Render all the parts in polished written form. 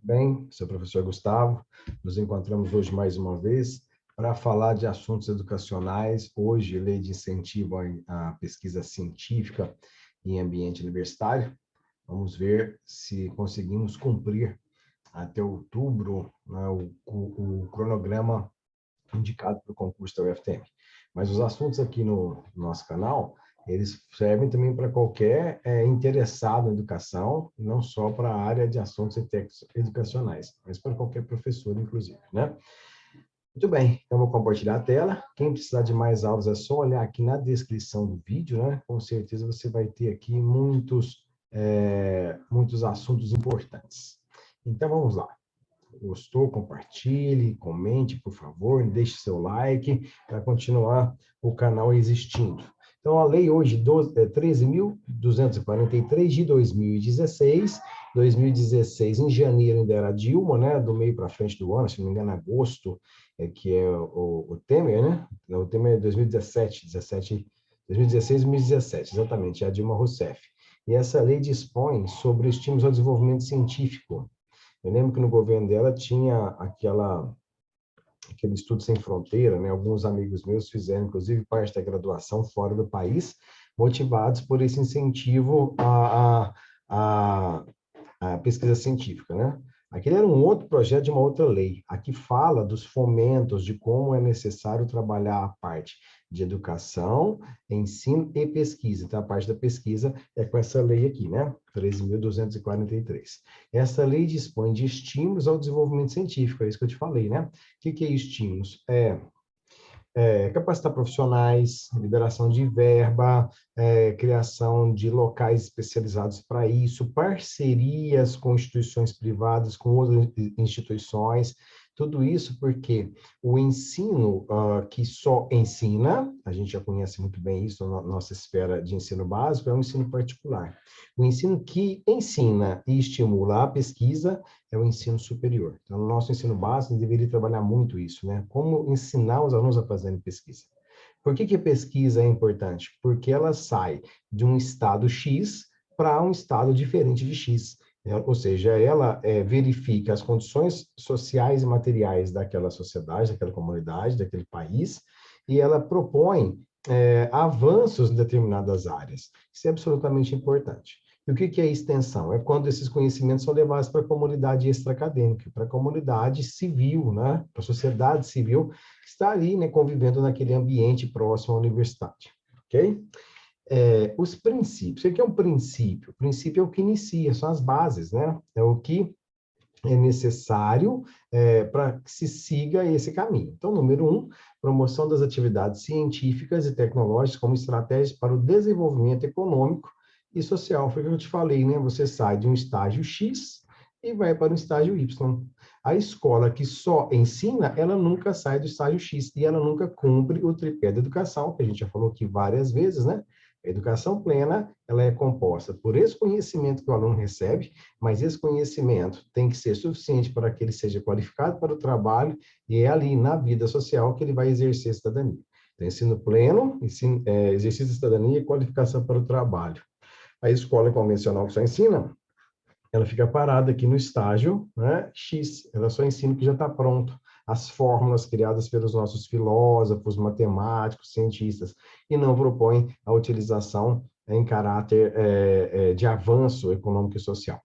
Bem, sou o professor Gustavo. Nos encontramos hoje mais uma vez para falar de assuntos educacionais. Hoje, lei de incentivo à pesquisa científica em ambiente universitário. Vamos ver se conseguimos cumprir até outubro, né, o cronograma indicado para o concurso da UFTM. Mas os assuntos aqui no nosso canal, eles servem também para qualquer interessado em educação, não só para a área de assuntos e técnicos educacionais, mas para qualquer professor, inclusive, né? Muito bem, então vou compartilhar a tela. Quem precisar de mais aulas é só olhar aqui na descrição do vídeo, né? Com certeza você vai ter aqui muitos assuntos importantes. Então vamos lá. Gostou? Compartilhe, comente, por favor, deixe seu like para continuar o canal existindo. Então, a lei hoje 13.243 de 2016. 2016, em janeiro, ainda era Dilma, né? Do meio para frente do ano, se não me engano, agosto, que é o Temer, né? O Temer é 2017, 2016, 2017, exatamente, é a Dilma Rousseff. E essa lei dispõe sobre estímulos ao desenvolvimento científico. Eu lembro que no governo dela tinha aquele Estudo Sem Fronteira, né? Alguns amigos meus fizeram, inclusive, parte da graduação fora do país, motivados por esse incentivo à pesquisa científica, né? Aquele era um outro projeto de uma outra lei. Aqui fala dos fomentos, de como é necessário trabalhar a parte de educação, ensino e pesquisa. Então, a parte da pesquisa é com essa lei aqui, né? 13.243. Essa lei dispõe de estímulos ao desenvolvimento científico, é isso que eu te falei, né? O que é estímulos? Capacitar profissionais, liberação de verba, criação de locais especializados para isso, parcerias com instituições privadas, com outras instituições, tudo isso porque o ensino que só ensina, a gente já conhece muito bem isso na nossa esfera de ensino básico, é um ensino particular. O ensino que ensina e estimula a pesquisa é o ensino superior. Então, no nosso ensino básico, a gente deveria trabalhar muito isso, né? Como ensinar os alunos a fazerem pesquisa. Por que a pesquisa é importante? Porque ela sai de um estado X para um estado diferente de X. Ou seja, ela verifica as condições sociais e materiais daquela sociedade, daquela comunidade, daquele país, e ela propõe avanços em determinadas áreas. Isso é absolutamente importante. E o que é extensão? É quando esses conhecimentos são levados para a comunidade extra-acadêmica, para a comunidade civil, né? Para a sociedade civil que está ali, né, convivendo naquele ambiente próximo à universidade, ok? Os princípios. O que é um princípio? O princípio é o que inicia, são as bases, né? É o que é necessário para que se siga esse caminho. Então, número 1, promoção das atividades científicas e tecnológicas como estratégias para o desenvolvimento econômico e social. Foi o que eu te falei, né? Você sai de um estágio X e vai para um estágio Y. A escola que só ensina, ela nunca sai do estágio X e ela nunca cumpre o tripé da educação, que a gente já falou aqui várias vezes, né? A educação plena, ela é composta por esse conhecimento que o aluno recebe, mas esse conhecimento tem que ser suficiente para que ele seja qualificado para o trabalho e é ali na vida social que ele vai exercer a cidadania. Então, ensino pleno, exercício de cidadania e qualificação para o trabalho. A escola convencional que só ensina, ela fica parada aqui no estágio, né, X, ela só ensina o que já está pronto, as fórmulas criadas pelos nossos filósofos, matemáticos, cientistas, e não propõe a utilização em caráter de avanço econômico e social.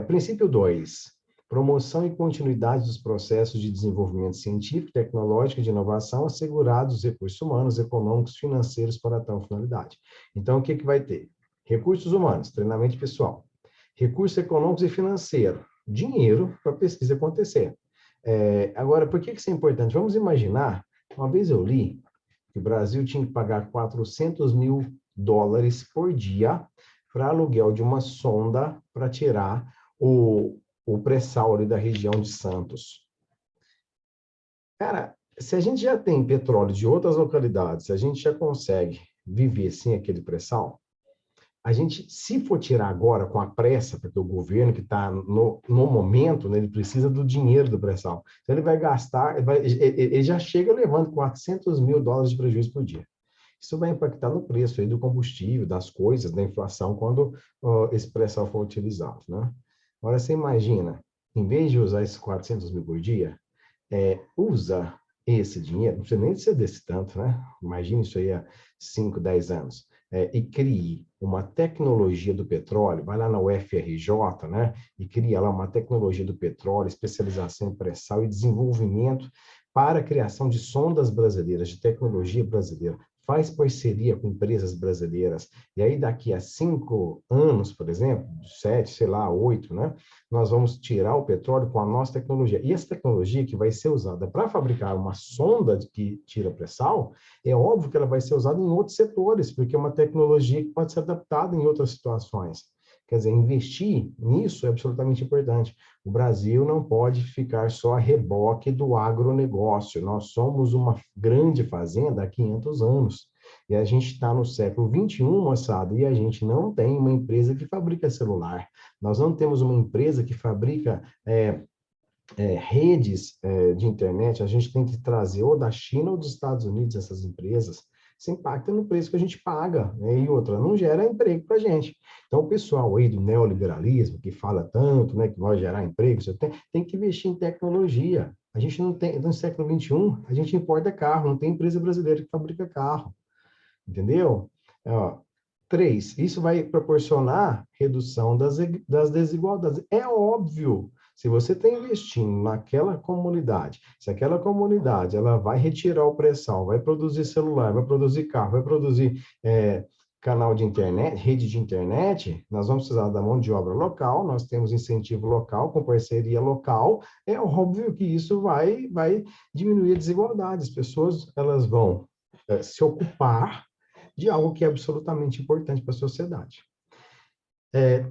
Princípio 2, promoção e continuidade dos processos de desenvolvimento científico, tecnológico e de inovação, assegurados os recursos humanos, econômicos, financeiros para tal finalidade. Então, o que vai ter? Recursos humanos, treinamento pessoal. Recursos econômicos e financeiros, dinheiro para a pesquisa acontecer. Agora, por que isso é importante? Vamos imaginar, uma vez eu li que o Brasil tinha que pagar 400 mil dólares por dia para aluguel de uma sonda para tirar o pré-sal ali da região de Santos. Cara, se a gente já tem petróleo de outras localidades, se a gente já consegue viver sem aquele pré-sal, a gente, se for tirar agora com a pressa, porque o governo que está no momento, né, ele precisa do dinheiro do pré-sal. Então, ele vai gastar, ele já chega levando 400 mil dólares de prejuízo por dia. Isso vai impactar no preço aí do combustível, das coisas, da inflação, quando esse pré-sal for utilizado, né? Agora, você imagina, em vez de usar esses 400 mil por dia, usa esse dinheiro, não precisa nem ser desse tanto, né? Imagine isso aí há 5, 10 anos. E crie uma tecnologia do petróleo, vai lá na UFRJ, né? E cria lá uma tecnologia do petróleo, especialização em pré-sal e desenvolvimento para a criação de sondas brasileiras, de tecnologia brasileira. Faz parceria com empresas brasileiras. E aí, daqui a 5 anos, por exemplo, 7, sei lá, 8, né? Nós vamos tirar o petróleo com a nossa tecnologia. E essa tecnologia que vai ser usada para fabricar uma sonda que tira pré-sal, é óbvio que ela vai ser usada em outros setores, porque é uma tecnologia que pode ser adaptada em outras situações. Quer dizer, investir nisso é absolutamente importante. O Brasil não pode ficar só a reboque do agronegócio. Nós somos uma grande fazenda há 500 anos. E a gente está no século XXI, moçada, e a gente não tem uma empresa que fabrica celular. Nós não temos uma empresa que fabrica redes de internet. A gente tem que trazer ou da China ou dos Estados Unidos essas empresas. Isso impacta no preço que a gente paga, né? E outra, não gera emprego para a gente. Então, o pessoal aí do neoliberalismo, que fala tanto, né, que vai gerar emprego, você tem que investir em tecnologia. A gente não tem, no século XXI, a gente importa carro, não tem empresa brasileira que fabrica carro, entendeu? Ó, 3, isso vai proporcionar redução das desigualdades. É óbvio, se você está investindo naquela comunidade, se aquela comunidade ela vai retirar o pré-sal, vai produzir celular, vai produzir carro, vai produzir canal de internet, rede de internet, nós vamos precisar da mão de obra local, nós temos incentivo local, com parceria local, é óbvio que isso vai diminuir a desigualdade. As pessoas elas vão se ocupar de algo que é absolutamente importante para a sociedade.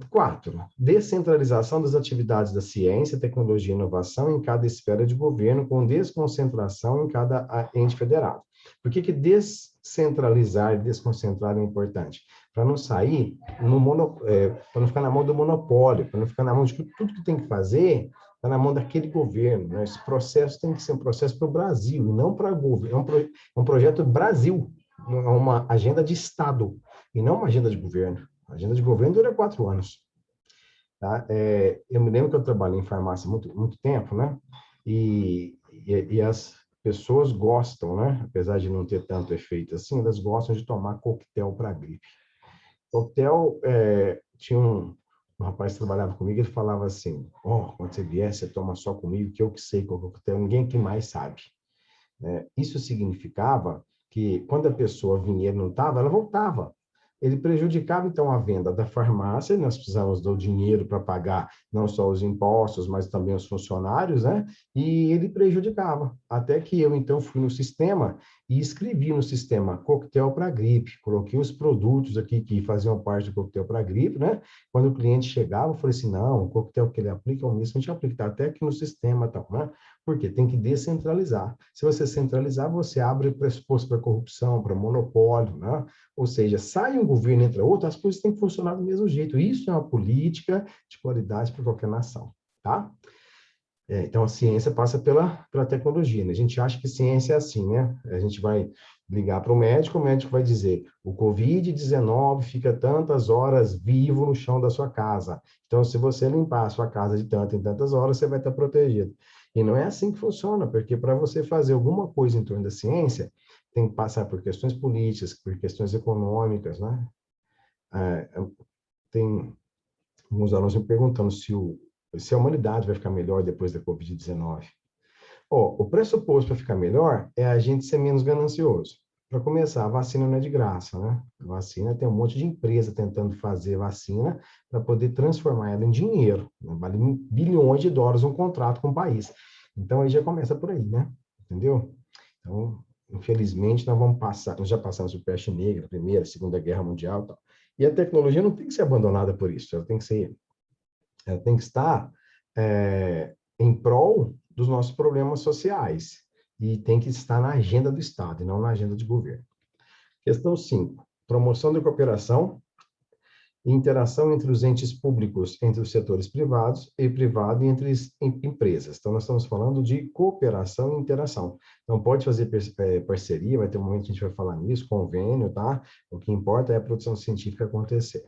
4, descentralização das atividades da ciência, tecnologia e inovação em cada esfera de governo, com desconcentração em cada ente federado. Por que descentralizar e desconcentrar é importante? Para não sair para não ficar na mão do monopólio, para não ficar na mão de tudo que tem que fazer, está na mão daquele governo. Né? Esse processo tem que ser um processo para o Brasil, e não para o governo. É um projeto Brasil, é uma agenda de Estado, e não uma agenda de governo. A agenda de governo dura 4 anos. Tá? Eu me lembro que eu trabalhei em farmácia muito tempo, né? E as pessoas gostam, né? Apesar de não ter tanto efeito assim, elas gostam de tomar coquetel para gripe. Coquetel, tinha um rapaz que trabalhava comigo, ele falava assim, quando você vier, você toma só comigo, que eu que sei qual é o coquetel, ninguém que mais sabe. Isso significava que quando a pessoa vinha e ele não estava, ela voltava. Ele prejudicava, então, a venda da farmácia, nós precisávamos do dinheiro para pagar não só os impostos, mas também os funcionários, né? E ele prejudicava. Até que eu, então, fui no sistema e escrevi no sistema coquetel para gripe. Coloquei os produtos aqui que faziam parte do coquetel para gripe, né? Quando o cliente chegava, eu falei assim, não, o coquetel que ele aplica é o mesmo, a gente aplica, tá até aqui no sistema, tal, né? Porque tem que descentralizar. Se você centralizar, você abre pressuposto para corrupção, para monopólio, né? Ou seja, sai um governo, entra outro, as coisas têm que funcionar do mesmo jeito. Isso é uma política de qualidade para qualquer nação, tá? Então, a ciência passa pela tecnologia, né? A gente acha que ciência é assim, né? A gente vai ligar para o médico vai dizer, o Covid-19 fica tantas horas vivo no chão da sua casa. Então, se você limpar a sua casa de tanto em tantas horas, você vai estar protegido. E não é assim que funciona, porque para você fazer alguma coisa em torno da ciência, tem que passar por questões políticas, por questões econômicas, né? Tem alguns alunos me perguntando se a humanidade vai ficar melhor depois da Covid-19. O pressuposto para ficar melhor é a gente ser menos ganancioso. Para começar, a vacina não é de graça, né? A vacina tem um monte de empresa tentando fazer vacina para poder transformar ela em dinheiro. Né? Vale bilhões de dólares um contrato com o país. Então, aí já começa por aí, né? Entendeu? Então, infelizmente, nós já passamos por peste negra, Primeira, Segunda Guerra Mundial e tal. E a tecnologia não tem que ser abandonada por isso, ela tem que estar em prol dos nossos problemas sociais e tem que estar na agenda do Estado e não na agenda de governo. Questão 5. Promoção da cooperação e interação entre os entes públicos, entre os setores privados e privado e entre empresas. Então, nós estamos falando de cooperação e interação. Então, pode fazer parceria, vai ter um momento que a gente vai falar nisso, convênio, tá? O que importa é a produção científica acontecer.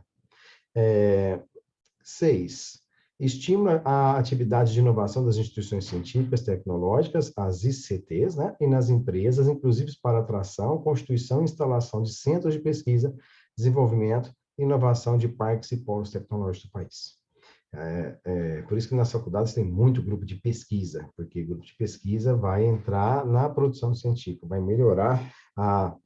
6. estimula a atividade de inovação das instituições científicas, tecnológicas, as ICTs, né, e nas empresas, inclusive para atração, constituição e instalação de centros de pesquisa, desenvolvimento e inovação de parques e polos tecnológicos do país. Por isso que nas faculdades tem muito grupo de pesquisa, porque grupo de pesquisa vai entrar na produção científica, vai melhorar a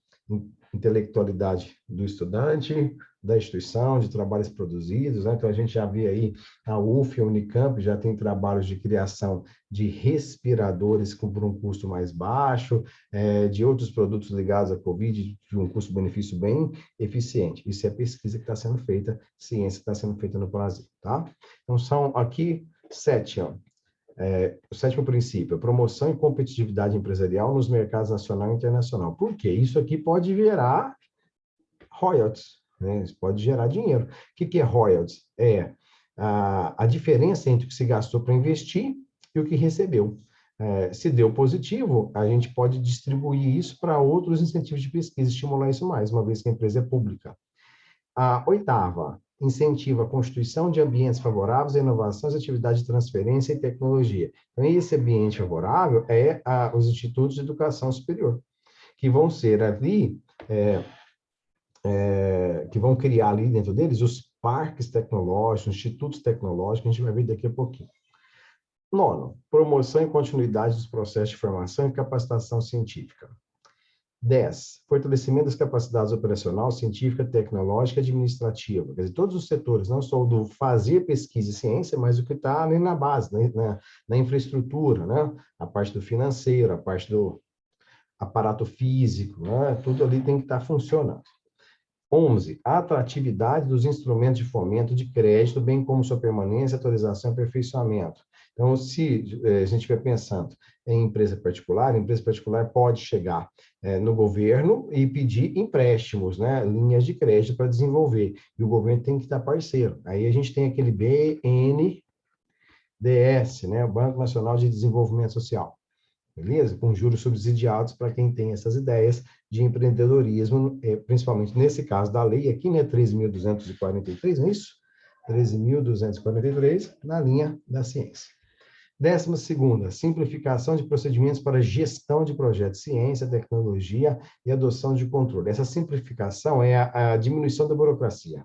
intelectualidade do estudante, da instituição, de trabalhos produzidos, né? Então, a gente já vê aí a UF, a Unicamp, já tem trabalhos de criação de respiradores por um custo mais baixo, de outros produtos ligados à Covid, de um custo-benefício bem eficiente. Isso é pesquisa que está sendo feita, ciência que está sendo feita no Brasil, tá? Então, são aqui 7, ó. O sétimo princípio, promoção e competitividade empresarial nos mercados nacional e internacional. Por quê? Isso aqui pode virar royalties, né? Isso pode gerar dinheiro. O que é royalties? É a diferença entre o que se gastou para investir e o que recebeu. Se deu positivo, a gente pode distribuir isso para outros incentivos de pesquisa, estimular isso mais, uma vez que a empresa é pública. A oitava, incentiva a constituição de ambientes favoráveis à inovação, atividades de transferência e tecnologia. Então, esse ambiente favorável é os institutos de educação superior, que vão ser ali, que vão criar ali dentro deles os parques tecnológicos, institutos tecnológicos, a gente vai ver daqui a pouquinho. Nono, promoção e continuidade dos processos de formação e capacitação científica. 10. Fortalecimento das capacidades operacional, científica, tecnológica e administrativa. Quer dizer, todos os setores, não só o do fazer pesquisa e ciência, mas o que está ali na base, na infraestrutura, né? A parte do financeiro, a parte do aparato físico, né? Tudo ali tem que estar funcionando. 11. A atratividade dos instrumentos de fomento de crédito, bem como sua permanência, atualização e aperfeiçoamento. Então, se a gente estiver pensando em empresa particular, a empresa particular pode chegar no governo e pedir empréstimos, né, linhas de crédito para desenvolver, e o governo tem que estar parceiro. Aí a gente tem aquele BNDES, né, o Banco Nacional de Desenvolvimento Social. Beleza? Com juros subsidiados para quem tem essas ideias de empreendedorismo, principalmente nesse caso da lei, aqui, né, 13.243, não é isso? 13.243, na linha da ciência. 12ª, simplificação de procedimentos para gestão de projetos, ciência, tecnologia e adoção de controle. Essa simplificação é a diminuição da burocracia.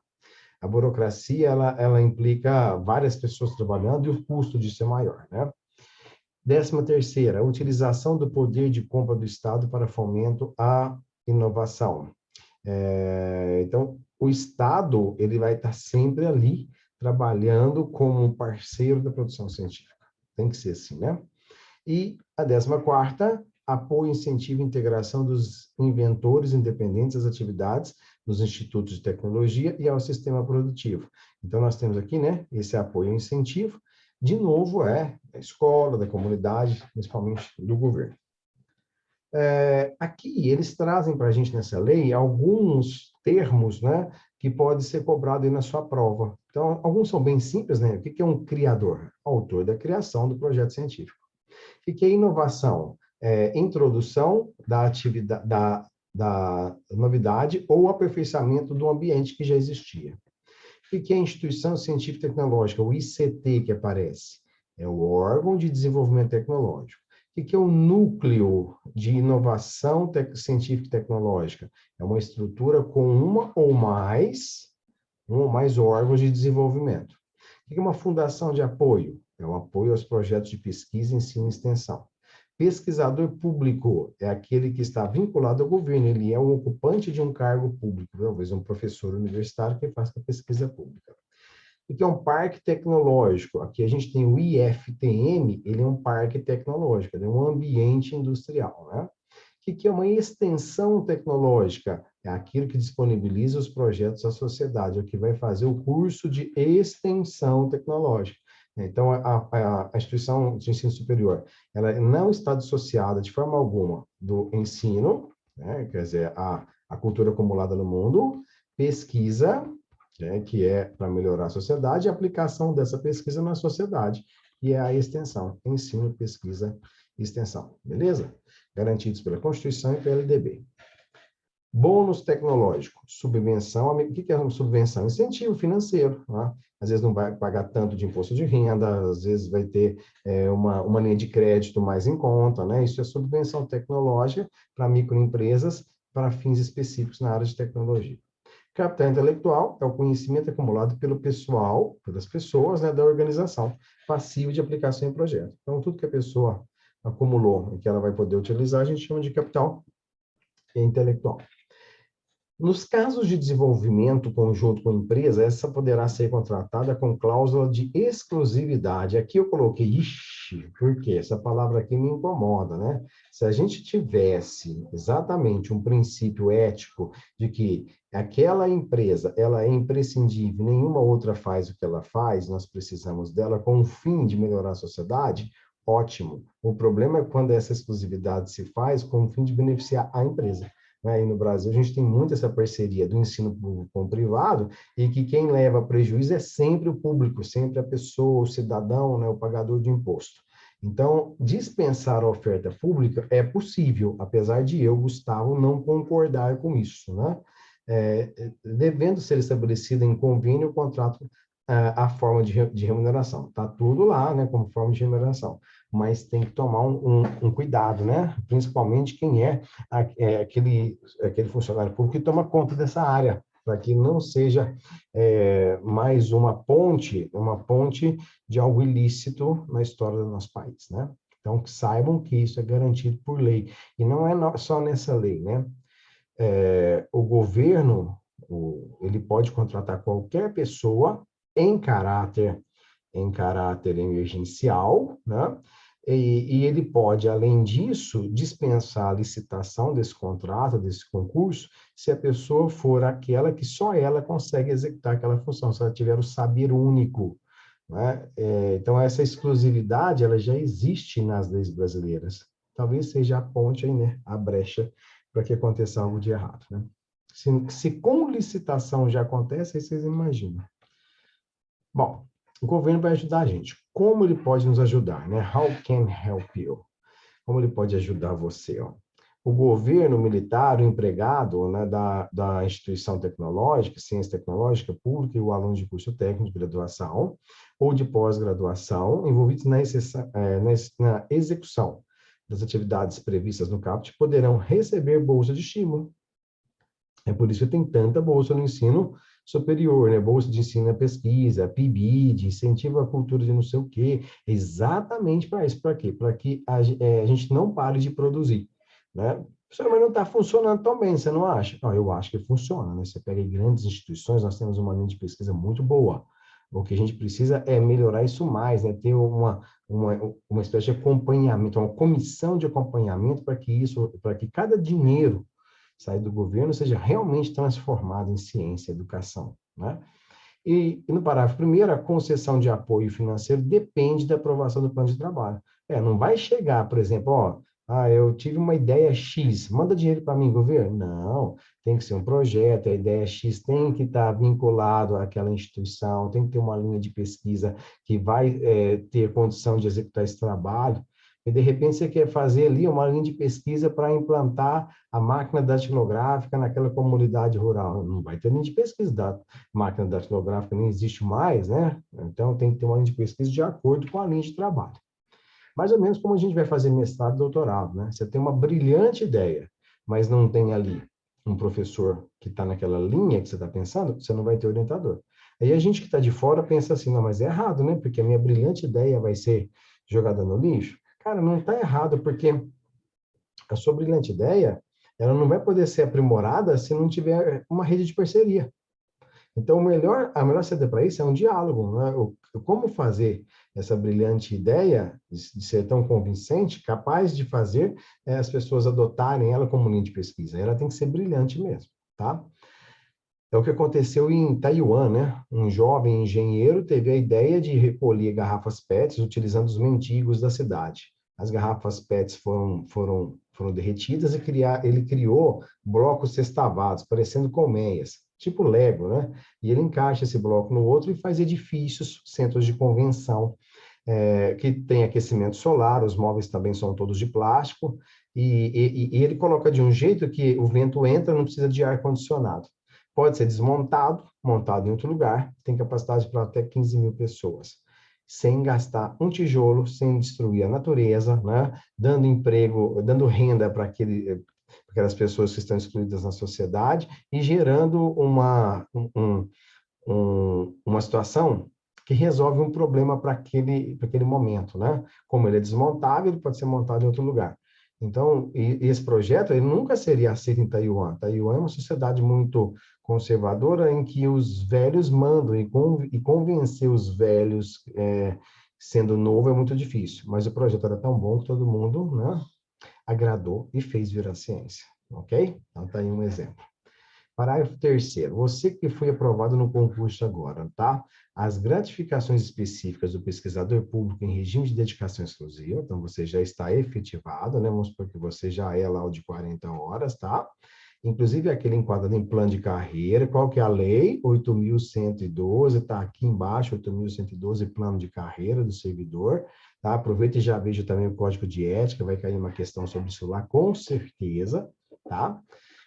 A burocracia, ela implica várias pessoas trabalhando e o custo disso é maior, né? 13ª, a utilização do poder de compra do Estado para fomento à inovação. Então, o Estado, ele vai estar sempre ali, trabalhando como um parceiro da produção científica. Tem que ser assim, né? E a 14ª, apoio, incentivo e integração dos inventores independentes às atividades dos institutos de tecnologia e ao sistema produtivo. Então, nós temos aqui, né, esse apoio e incentivo, de novo, da escola, da comunidade, principalmente do governo. Aqui, eles trazem para a gente nessa lei alguns termos, né, que pode ser cobrado aí na sua prova. Então, alguns são bem simples, né? O que é um criador? Autor da criação do projeto científico. O que é inovação? Introdução da atividade, da novidade ou aperfeiçoamento do ambiente que já existia. O que é instituição científica e tecnológica? O ICT que aparece. É o órgão de desenvolvimento tecnológico. O que é o núcleo de inovação científica e tecnológica? É uma estrutura com um ou mais órgãos de desenvolvimento. O que é uma fundação de apoio? É o apoio aos projetos de pesquisa, ensino e extensão. Pesquisador público é aquele que está vinculado ao governo, ele é um ocupante de um cargo público, talvez um professor universitário que faz a pesquisa pública. O que é um parque tecnológico? Aqui a gente tem o IFTM, ele é um parque tecnológico, ele é um ambiente industrial, né? O que é uma extensão tecnológica? É aquilo que disponibiliza os projetos à sociedade, é o que vai fazer o curso de extensão tecnológica. Então, a instituição de ensino superior, ela não está dissociada de forma alguma do ensino, né? Quer dizer, a cultura acumulada no mundo, pesquisa, né? Que é para melhorar a sociedade, e a aplicação dessa pesquisa na sociedade, que é a extensão, ensino, pesquisa e extensão, beleza? Garantidos pela Constituição e pela LDB. Bônus tecnológico, subvenção. O que é uma subvenção? Incentivo financeiro, né? Às vezes não vai pagar tanto de imposto de renda, às vezes vai ter uma linha de crédito mais em conta, né? Isso é subvenção tecnológica para microempresas para fins específicos na área de tecnologia. Capital intelectual é o conhecimento acumulado pelo pessoal, pelas pessoas, né, da organização, passivo de aplicação em projeto. Então, tudo que a pessoa acumulou e que ela vai poder utilizar, a gente chama de capital intelectual. Nos casos de desenvolvimento conjunto com a empresa, essa poderá ser contratada com cláusula de exclusividade. Aqui eu coloquei, porque essa palavra aqui me incomoda, né? Se a gente tivesse exatamente um princípio ético de que aquela empresa, ela é imprescindível, nenhuma outra faz o que ela faz, nós precisamos dela com o fim de melhorar a sociedade, ótimo. O problema é quando essa exclusividade se faz com o fim de beneficiar a empresa. Aí no Brasil, a gente tem muito essa parceria do ensino público com o privado, e que quem leva prejuízo é sempre o público, sempre a pessoa, o cidadão, né, o pagador de imposto. Então, dispensar a oferta pública é possível, apesar de eu, Gustavo, não concordar com isso, né? Devendo ser estabelecida em convênio o contrato, a forma de remuneração. Está tudo lá, né, como forma de remuneração, mas tem que tomar um cuidado, né? Principalmente quem é aquele funcionário público que toma conta dessa área, para que não seja mais uma ponte de algo ilícito na história do nosso país, né? Então, que saibam que isso é garantido por lei. E não é só nessa lei, né? O governo, ele pode contratar qualquer pessoa em caráter emergencial, né? E ele pode, além disso, dispensar a licitação desse contrato, desse concurso, se a pessoa for aquela que só ela consegue executar aquela função, se ela tiver o saber único, né? Então, essa exclusividade, ela já existe nas leis brasileiras. Talvez seja a ponte aí, né? A brecha para que aconteça algo de errado, né? Se com licitação já acontece, aí vocês imaginam. Bom, o governo vai ajudar a gente. Como ele pode nos ajudar, né? How can help you? Como ele pode ajudar você, ó? O governo militar, o empregado, né, da instituição tecnológica, ciência tecnológica pública, e o aluno de curso técnico de graduação ou de pós-graduação, envolvidos na execução das atividades previstas no CAPT, poderão receber bolsa de estímulo. É por isso que tem tanta bolsa no ensino superior, né? Bolsa de ensino à pesquisa, PIBID, incentivo à cultura de não sei o quê, exatamente para isso. Para quê? Para que a gente não pare de produzir, né? Mas não está funcionando tão bem, você não acha? Não, eu acho que funciona, né? Você pega em grandes instituições, nós temos uma linha de pesquisa muito boa. O que a gente precisa é melhorar isso mais, né? Ter uma espécie de acompanhamento, uma comissão de acompanhamento para que cada dinheiro sair do governo seja realmente transformado em ciência, educação, né? E no parágrafo primeiro, a concessão de apoio financeiro depende da aprovação do plano de trabalho. Não vai chegar, por exemplo, eu tive uma ideia X, manda dinheiro para mim, governo? Não, tem que ser um projeto, a ideia X tem que estar vinculado àquela instituição, tem que ter uma linha de pesquisa que vai ter condição de executar esse trabalho. E, de repente, você quer fazer ali uma linha de pesquisa para implantar a máquina datilográfica naquela comunidade rural. Não vai ter linha de pesquisa da máquina datilográfica, nem existe mais, né? Então, tem que ter uma linha de pesquisa de acordo com a linha de trabalho. Mais ou menos como a gente vai fazer mestrado e doutorado, né? Você tem uma brilhante ideia, mas não tem ali um professor que está naquela linha que você está pensando, você não vai ter orientador. Aí a gente que está de fora pensa assim, não, mas é errado, né? Porque a minha brilhante ideia vai ser jogada no lixo. Cara, não está errado, porque a sua brilhante ideia, ela não vai poder ser aprimorada se não tiver uma rede de parceria. Então, a melhor saída para isso é um diálogo, né? Como fazer essa brilhante ideia de ser tão convincente, capaz de fazer as pessoas adotarem ela como linha de pesquisa. Ela tem que ser brilhante mesmo, tá? É o que aconteceu em Taiwan, né? Um jovem engenheiro teve a ideia de recolher garrafas PETs utilizando os mendigos da cidade. As garrafas PETs foram derretidas e ele criou blocos sextavados, parecendo colmeias, tipo Lego, né? E ele encaixa esse bloco no outro e faz edifícios, centros de convenção, que tem aquecimento solar, os móveis também são todos de plástico, E ele coloca de um jeito que o vento entra, não precisa de ar-condicionado. Pode ser desmontado, montado em outro lugar, tem capacidade para até 15 mil pessoas, sem gastar um tijolo, sem destruir a natureza, né? Dando emprego, dando renda para aquelas pessoas que estão excluídas na sociedade e gerando uma situação que resolve um problema para aquele momento, né? Como ele é desmontável, ele pode ser montado em outro lugar. Então, esse projeto ele nunca seria aceito em Taiwan. Taiwan é uma sociedade muito conservadora em que os velhos mandam e convencer os velhos sendo novo é muito difícil. Mas o projeto era tão bom que todo mundo, né, agradou e fez virar ciência, ok? Então, tá aí um exemplo. Parágrafo 3º. Você que foi aprovado no concurso agora, tá? As gratificações específicas do pesquisador público em regime de dedicação exclusiva, então você já está efetivado, né? Vamos supor que você já é lá o de 40 horas, tá? Inclusive aquele enquadrado em plano de carreira, qual que é a lei? 8.112, está aqui embaixo, 8.112, plano de carreira do servidor, tá? Aproveita e já veja também o código de ética, vai cair uma questão sobre isso lá, com certeza, tá?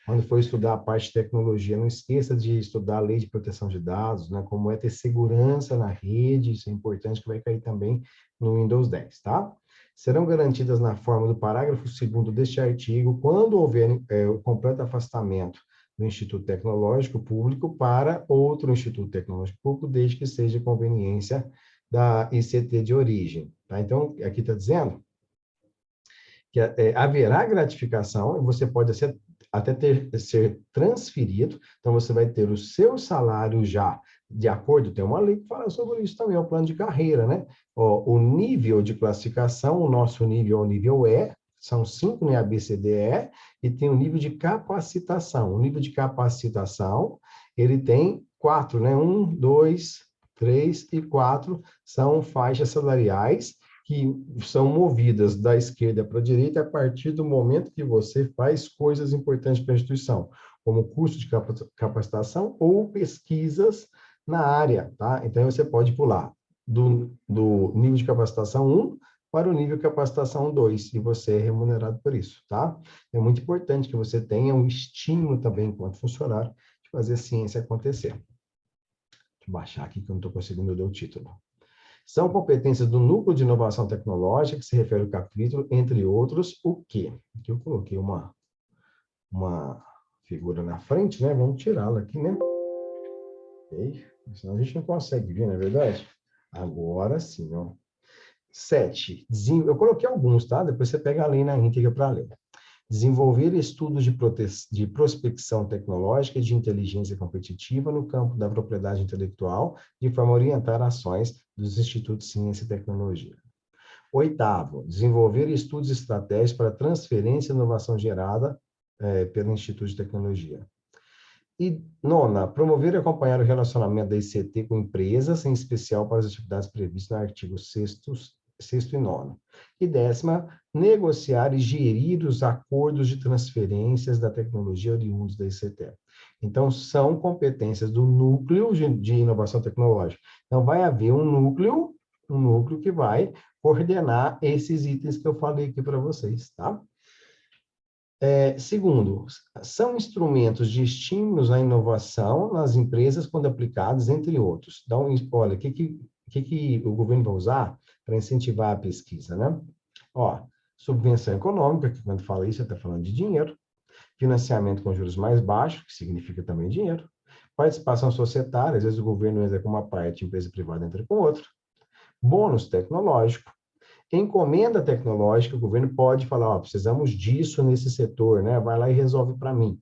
Quando for estudar a parte de tecnologia, não esqueça de estudar a lei de proteção de dados, né? Como é ter segurança na rede, isso é importante, que vai cair também no Windows 10, tá? Serão garantidas na forma do parágrafo 2º deste artigo, quando houver o completo afastamento do Instituto Tecnológico Público para outro Instituto Tecnológico Público, desde que seja conveniência da ICT de origem, tá? Então, aqui está dizendo que haverá gratificação, e você pode até ser transferido, então você vai ter o seu salário já, de acordo, tem uma lei que fala sobre isso também, é o plano de carreira, né? O nível de classificação, o nosso nível é o nível E, são 5, né? A, B, C, D, E, e tem o nível de capacitação. O nível de capacitação, ele tem 4, né? 1, 2, 3 e 4 são faixas salariais, que são movidas da esquerda para a direita a partir do momento que você faz coisas importantes para a instituição, como curso de capacitação ou pesquisas na área, tá? Então, você pode pular do nível de capacitação 1 para o nível de capacitação 2, e você é remunerado por isso, tá? É muito importante que você tenha um estímulo também, enquanto funcionário, de fazer ciência acontecer. Deixa eu baixar aqui que eu não estou conseguindo ler o título. São competências do núcleo de inovação tecnológica, que se refere ao capítulo, entre outros, o quê? Aqui eu coloquei uma figura na frente, né? Vamos tirá-la aqui, né? Ok? Senão a gente não consegue ver, não é verdade? Agora sim, ó. 7. Eu coloquei alguns, tá? Depois você pega a lei na íntegra para ler. Desenvolver estudos de prospecção tecnológica e de inteligência competitiva no campo da propriedade intelectual, de forma a orientar ações dos Institutos de Ciência e Tecnologia. 8º, desenvolver estudos estratégicos para transferência e inovação gerada pelo Instituto de Tecnologia. E 9ª, promover e acompanhar o relacionamento da ICT com empresas, em especial para as atividades previstas no artigo 6º e 9º. E 10ª, negociar e gerir os acordos de transferências da tecnologia oriundos da ICT. Então, são competências do núcleo de inovação tecnológica. Então, vai haver um núcleo que vai coordenar esses itens que eu falei aqui para vocês, tá? Segundo, são instrumentos de estímulos à inovação nas empresas quando aplicados, entre outros. Então, olha, o que o governo vai usar para incentivar a pesquisa, né? Ó, subvenção econômica, que quando fala isso, você está falando de dinheiro. Financiamento com juros mais baixos, que significa também dinheiro. Participação societária, às vezes o governo entra com uma parte, a empresa privada entra com outra. Bônus tecnológico. Encomenda tecnológica, o governo pode falar, ó, precisamos disso nesse setor, né? Vai lá e resolve para mim.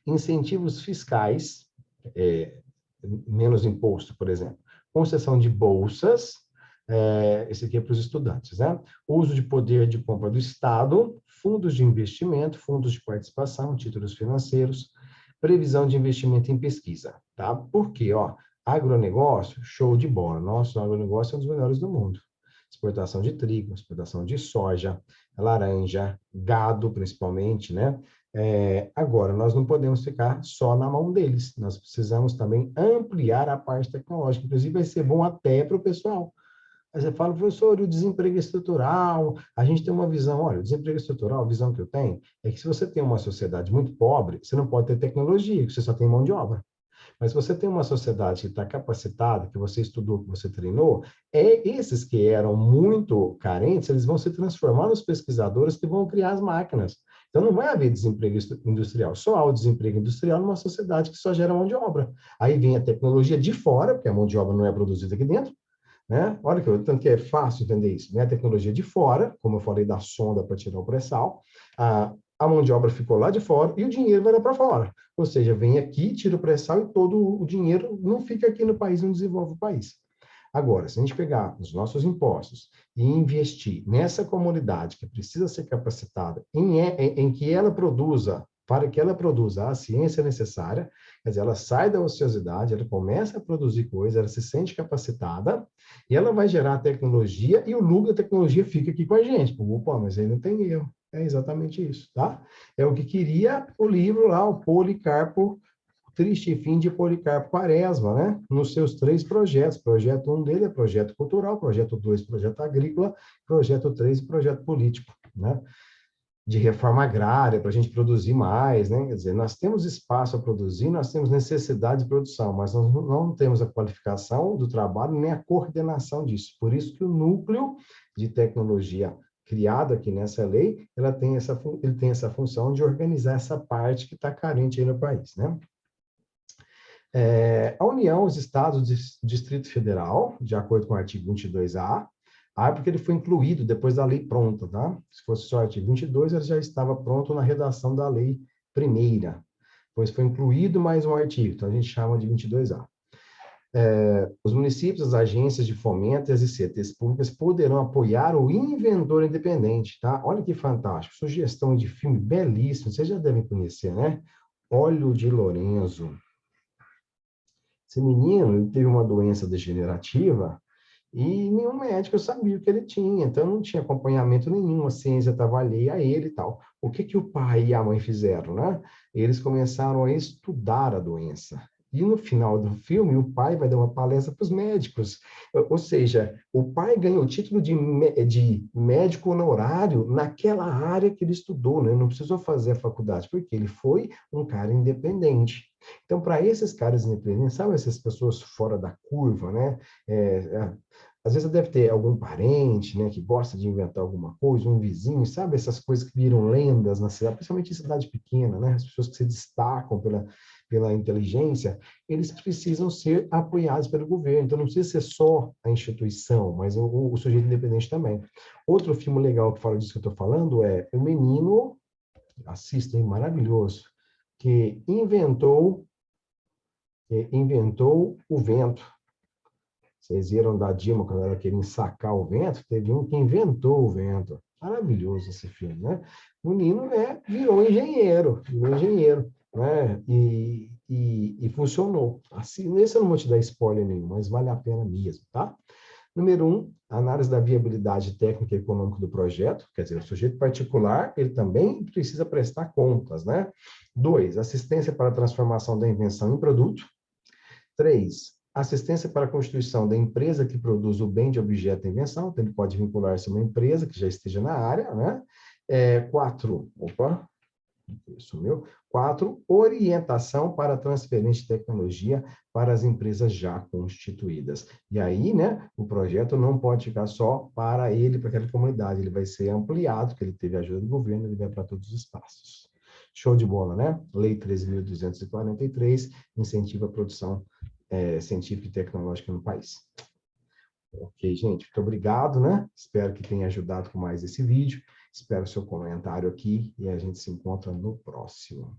Incentivos fiscais, menos imposto, por exemplo. Concessão de bolsas, esse aqui é para os estudantes, né? Uso de poder de compra do Estado, fundos de investimento, fundos de participação, títulos financeiros, previsão de investimento em pesquisa, tá? Por quê? Ó, agronegócio, show de bola. Nosso agronegócio é um dos melhores do mundo. Exportação de trigo, exportação de soja, laranja, gado, principalmente, né? Agora, nós não podemos ficar só na mão deles. Nós precisamos também ampliar a parte tecnológica. Inclusive, vai ser bom até para o pessoal Aí você fala, professor, e o desemprego estrutural? A gente tem uma visão, olha, o desemprego estrutural, a visão que eu tenho, é que se você tem uma sociedade muito pobre, você não pode ter tecnologia, porque você só tem mão de obra. Mas se você tem uma sociedade que está capacitada, que você estudou, que você treinou, esses que eram muito carentes, eles vão se transformar nos pesquisadores que vão criar as máquinas. Então, não vai haver desemprego industrial. Só há o desemprego industrial numa sociedade que só gera mão de obra. Aí vem a tecnologia de fora, porque a mão de obra não é produzida aqui dentro, né? Olha que tanto que é fácil entender isso, né? A tecnologia de fora, como eu falei da sonda para tirar o pré-sal, a mão de obra ficou lá de fora e o dinheiro vai lá para fora. Ou seja, vem aqui, tira o pré-sal e todo o dinheiro não fica aqui no país, não desenvolve o país. Agora, se a gente pegar os nossos impostos e investir nessa comunidade que precisa ser capacitada, em que ela produza, para que ela produza a ciência necessária, quer dizer, ela sai da ociosidade, ela começa a produzir coisas, ela se sente capacitada, e ela vai gerar tecnologia, e o lucro da tecnologia fica aqui com a gente. Opa, mas aí não tem erro. É exatamente isso, tá? É o que queria o livro lá, o Policarpo, Triste Fim de Policarpo Quaresma, né? Nos seus 3 projetos. Projeto 1 dele é projeto cultural, projeto 2, projeto agrícola, projeto 3, projeto político, né? De reforma agrária, para a gente produzir mais, né? Quer dizer, nós temos espaço a produzir, nós temos necessidade de produção, mas nós não temos a qualificação do trabalho nem a coordenação disso. Por isso que o núcleo de tecnologia criado aqui nessa lei, ele tem essa função de organizar essa parte que está carente aí no país, né? A União, os estados, o Distrito Federal, de acordo com o artigo 22A, porque ele foi incluído depois da lei pronta, tá? Se fosse só o artigo 22, ele já estava pronto na redação da lei primeira, pois foi incluído mais um artigo, então a gente chama de 22A. Os municípios, as agências de fomento e as ICTs públicas poderão apoiar o inventor independente, tá? Olha que fantástico, sugestão de filme belíssimo, vocês já devem conhecer, né? Olho de Lorenzo. Esse menino, ele teve uma doença degenerativa e nenhum médico sabia o que ele tinha, então não tinha acompanhamento nenhum, a ciência estava alheia a ele e tal. O que que o pai e a mãe fizeram, né? Eles começaram a estudar a doença. E no final do filme, o pai vai dar uma palestra para os médicos. Ou seja, o pai ganhou o título de médico honorário naquela área que ele estudou, né? Ele não precisou fazer a faculdade, porque ele foi um cara independente. Então, para esses caras independentes, sabe essas pessoas fora da curva, né? Às vezes deve ter algum parente, né, que gosta de inventar alguma coisa, um vizinho, sabe? Essas coisas que viram lendas na cidade, principalmente em cidade pequena, né? As pessoas que se destacam pela inteligência, eles precisam ser apoiados pelo governo. Então, não precisa ser só a instituição, mas o sujeito independente também. Outro filme legal que fala disso que eu estou falando é O Menino, assistem, maravilhoso, que inventou o vento. Vocês viram da Dilma, quando ela queria sacar o vento, teve um que inventou o vento. Maravilhoso esse filme, né? O menino, né, virou engenheiro, né? E funcionou. Assim, nesse eu não vou te dar spoiler nenhum, mas vale a pena mesmo, tá? Número 1, análise da viabilidade técnica e econômica do projeto, quer dizer, o sujeito particular, ele também precisa prestar contas, né? 2, assistência para a transformação da invenção em produto. 3, assistência para a constituição da empresa que produz o bem de objeto da invenção, então ele pode vincular-se a uma empresa que já esteja na área, né? 4, sumiu. 4, orientação para a transferência de tecnologia para as empresas já constituídas. E aí, né, o projeto não pode ficar só para ele, para aquela comunidade, ele vai ser ampliado, porque ele teve a ajuda do governo, ele vai para todos os espaços. Show de bola, né? Lei 13.243 incentiva a produção científica e tecnológica no país. Ok, gente, muito obrigado, né? Espero que tenha ajudado com mais esse vídeo. Espero o seu comentário aqui e a gente se encontra no próximo.